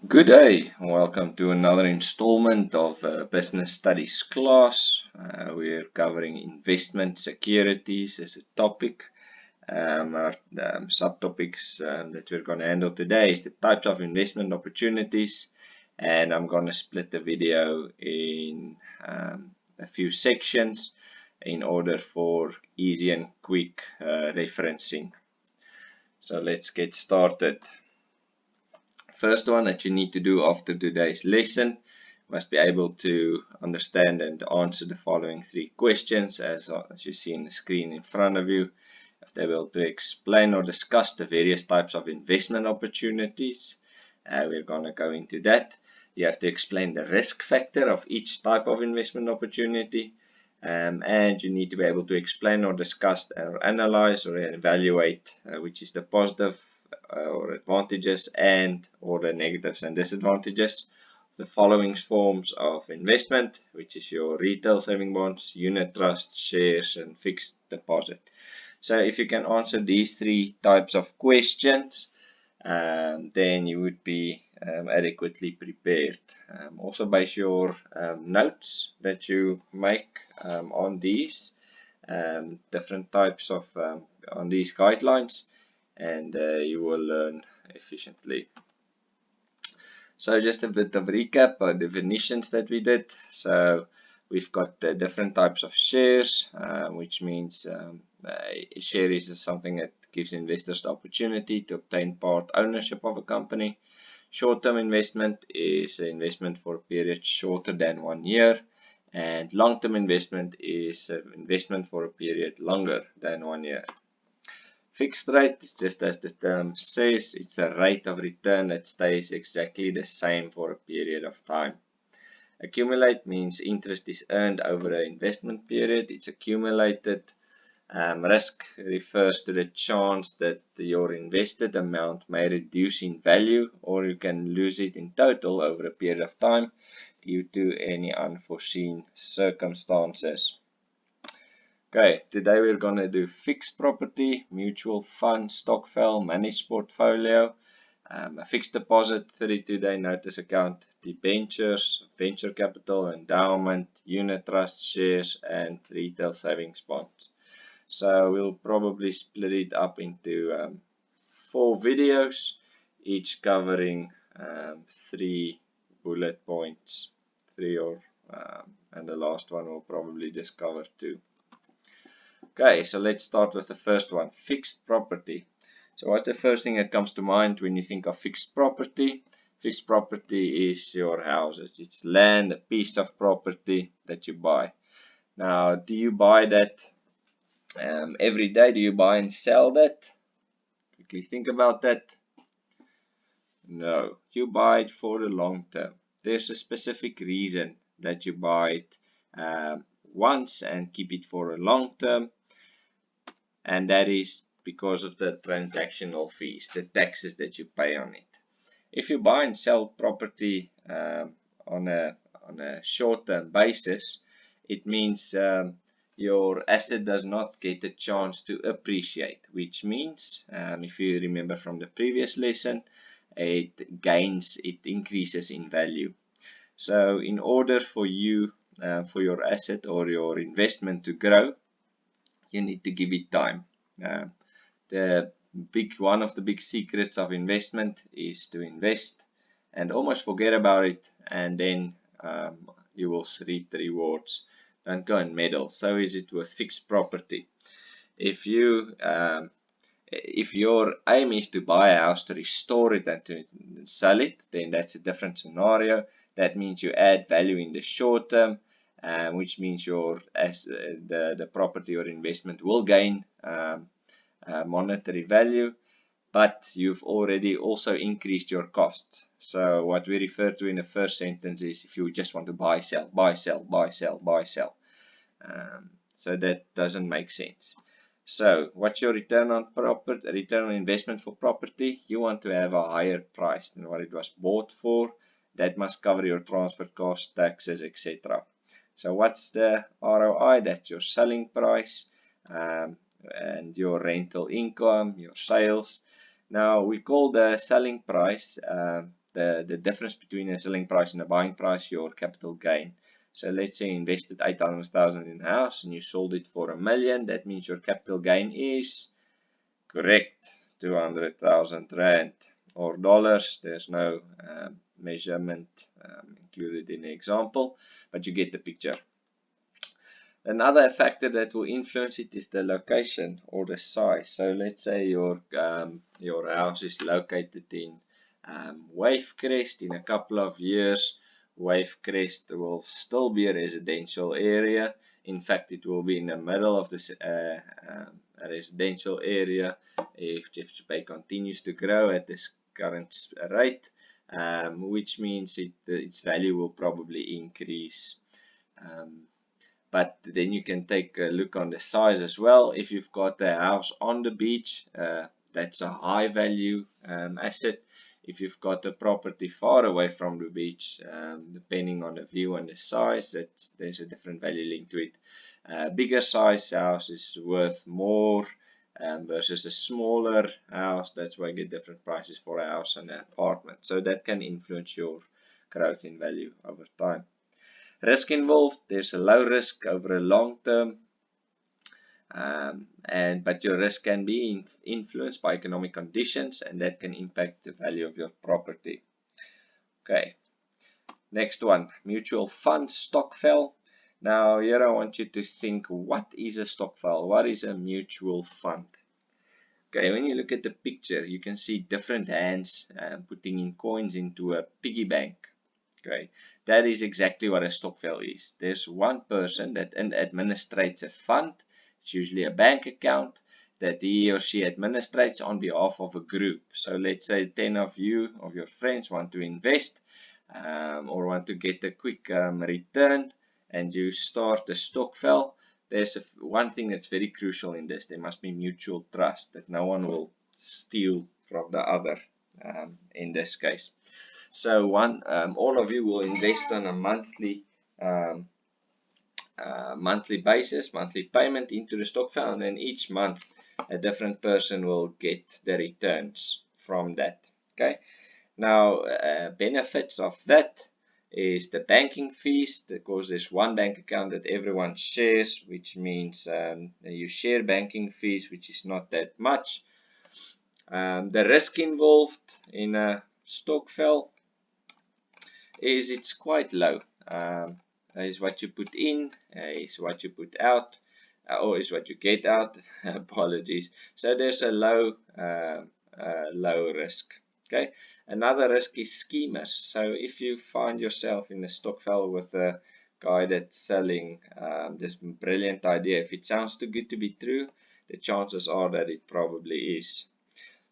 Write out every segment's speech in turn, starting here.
Good day, welcome to another installment of Business Studies class. We're covering investment securities as a topic. Our subtopics that we're going to handle today is the types of investment opportunities, and I'm going to split the video in a few sections in order for easy and quick referencing. So let's get started. First one that you need to do after today's lesson must be able to understand and answer the following three questions as you see on the screen in front of you. You have to be able to explain or discuss the various types of investment opportunities. We're going to go into that. You have to explain the risk factor of each type of investment opportunity. And you need to be able to explain or discuss or analyze or evaluate which is the positive or advantages and or the negatives and disadvantages of the following forms of investment, which is your retail saving bonds, unit trust, shares, and fixed deposit. So if you can answer these three types of questions, then you would be adequately prepared. Also base your notes that you make on these different types of on these guidelines, and you will learn efficiently. So just a bit of recap or definitions that we did. So we've got different types of shares, which means a share is something that gives investors the opportunity to obtain part ownership of a company. Short-term investment is an investment for a period shorter than 1 year, and long-term investment is an investment for a period longer than 1 year. Fixed rate is just as the term says, it's a rate of return that stays exactly the same for a period of time. Accumulate means interest is earned over an investment period. It's accumulated. Risk refers to the chance that your invested amount may reduce in value or you can lose it in total over a period of time due to any unforeseen circumstances. Okay, today we're going to do fixed property, mutual fund, stokvel, managed portfolio, a fixed deposit, 32-day notice account, debentures, venture capital, endowment, unit trust, shares, and retail savings bonds. So we'll probably split it up into 4 videos, each covering 3 bullet points, and the last one will probably just cover 2. Okay, so let's start with the first one, fixed property. So what's the first thing that comes to mind when you think of fixed property? Fixed property is your houses. It's land, a piece of property that you buy. Now, do you buy that every day? Do you buy and sell that? Quickly think about that. No, you buy it for the long term. There's a specific reason that you buy it once and keep it for a long term. And that is because of the transactional fees, the taxes that you pay on it. If you buy and sell property on a short-term basis, it means your asset does not get a chance to appreciate, which means, if you remember from the previous lesson, it increases in value. So in order for you, for your asset or your investment to grow, you need to give it time. One of the big secrets of investment is to invest and almost forget about it, and then you will reap the rewards. Don't go and meddle. So is it with fixed property. If your aim is to buy a house to restore it and to sell it, then that's a different scenario. That means you add value in the short term, which means the property or investment will gain monetary value, but you've already also increased your cost. So what we refer to in the first sentence is if you just want to buy, sell, buy, sell, buy, sell, buy, sell. So that doesn't make sense. So what's your return on investment for property? You want to have a higher price than what it was bought for. That must cover your transfer costs, taxes, etc. So what's the ROI? That's your selling price and your rental income, your sales. Now we call the selling price the difference between a selling price and a buying price, your capital gain. So let's say you invested 800,000 in a house and you sold it for $1 million. That means your capital gain is correct, 200,000 rand or dollars. There's no measurement included in the example, but you get the picture. Another factor that will influence it is the location or the size. So let's say your house is located in Wavecrest. In a couple of years, Wavecrest will still be a residential area. In fact, it will be in the middle of this a residential area if Jeffreys Bay continues to grow at this current rate, which means its value will probably increase. But then you can take a look on the size as well. If you've got a house on the beach, that's a high value asset. If you've got a property far away from the beach, depending on the view and the size, there's a different value linked to it. Bigger size house is worth more versus a smaller house. That's why you get different prices for a house and an apartment. So that can influence your growth in value over time. Risk involved, there's a low risk over a long term, but your risk can be influenced by economic conditions, and that can impact the value of your property. Okay, next one, mutual fund stokvel. Now here I want you to think, what is a stokvel? What is a mutual fund? Okay, when you look at the picture, you can see different hands putting in coins into a piggy bank. Okay, that is exactly what a stokvel is. There's one person that administrates a fund. It's usually a bank account that he or she administrates on behalf of a group. So let's say 10 of you, of your friends, want to invest or want to get a quick return, and you start a stokvel. There's one thing that's very crucial in this. There must be mutual trust that no one will steal from the other in this case. So all of you will invest on a monthly basis, monthly payment into the stokvel, and then each month a different person will get the returns from that. Okay. Now benefits of that is the banking fees, because there's one bank account that everyone shares, which means you share banking fees, which is not that much. The risk involved in a stokvel is it's quite low. Is what you put in, is what you put out, or is what you get out. Apologies. So there's a low risk. Okay. Another risk is schemers. So if you find yourself in a stokvel with a guy that's selling this brilliant idea, if it sounds too good to be true, the chances are that it probably is.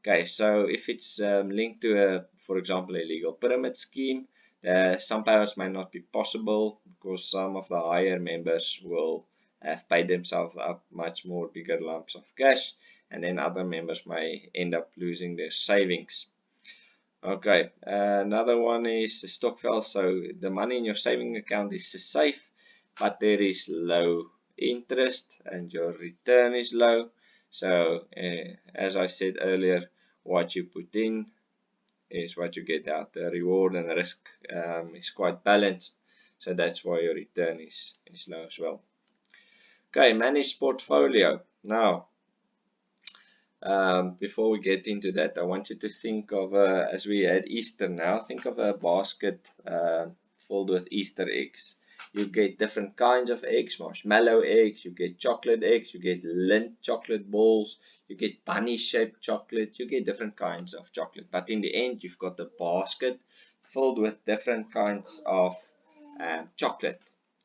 Okay, so if it's linked to for example, a legal pyramid scheme, some payouts may not be possible because some of the higher members will have paid themselves up much more bigger lumps of cash, and then other members may end up losing their savings. Okay, another one is the stokvel. So the money in your saving account is safe, but there is low interest and your return is low. So as I said earlier, what you put in is what you get out. The reward and the risk is quite balanced, so that's why your return is low as well. Okay, managed portfolio. Now before we get into that, I want you to think of as we had Easter now, think of a basket filled with Easter eggs. You get different kinds of eggs, marshmallow eggs, you get chocolate eggs, you get Lindt chocolate balls, you get bunny shaped chocolate, you get different kinds of chocolate. But in the end, you've got a basket filled with different kinds of chocolate.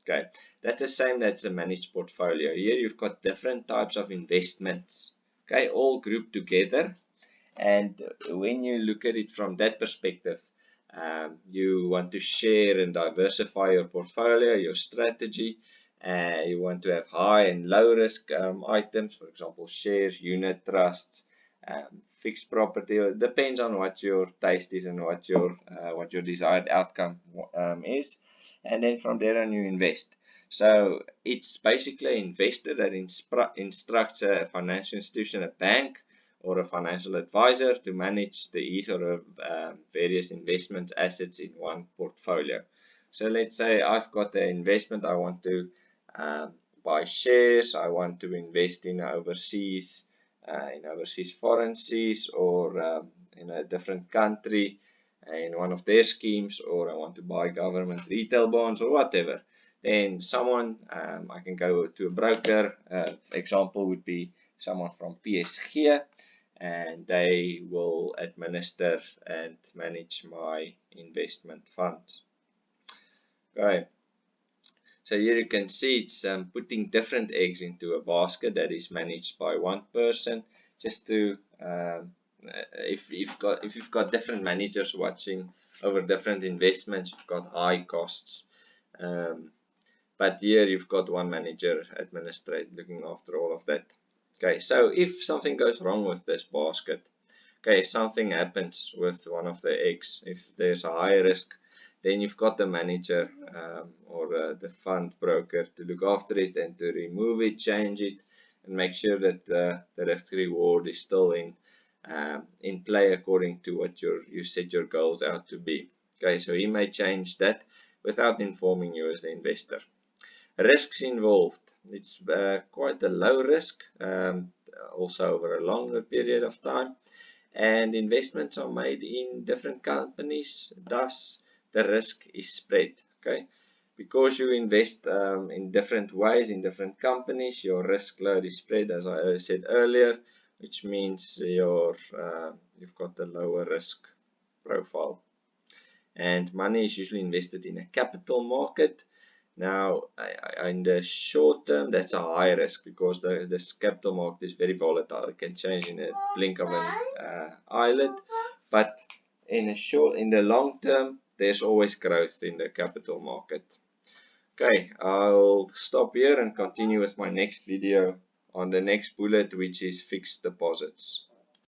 Okay, that's the same as a managed portfolio. Here you've got different types of investments, okay, all grouped together. And when you look at it from that perspective, you want to share and diversify your portfolio, your strategy. You want to have high and low risk items, for example, shares, unit trusts, fixed property. It depends on what your taste is and what your desired outcome is. And then from there on you invest. So it's basically an investor that instructs a financial institution, a bank, or a financial advisor to manage the either of various investment assets in one portfolio. So let's say I've got an investment, I want to buy shares, I want to invest in overseas currencies, or in a different country in one of their schemes, or I want to buy government retail bonds or whatever. Then I can go to a broker. Example would be someone from PSG, and they will administer and manage my investment funds. Okay. So here you can see it's putting different eggs into a basket that is managed by one person. Just to if you've got different managers watching over different investments, you've got high costs. But here you've got one manager looking after all of that. Okay, so if something goes wrong with this basket, okay, if something happens with one of the eggs, if there's a high risk, then you've got the manager or the fund broker to look after it and to remove it, change it, and make sure that the risk reward is still in play according to what you set your goals out to be. Okay, so he may change that without informing you as the investor. Risks involved. It's quite a low risk, also over a longer period of time. And investments are made in different companies, thus the risk is spread. Okay, because you invest in different ways in different companies, your risk load is spread, as I said earlier, which means you've got a lower risk profile. And money is usually invested in a capital market. Now, in the short term, that's a high risk because this capital market is very volatile. It can change in a blink of an eyelid. But in the long term, there's always growth in the capital market. Okay, I'll stop here and continue with my next video on the next bullet, which is fixed deposits.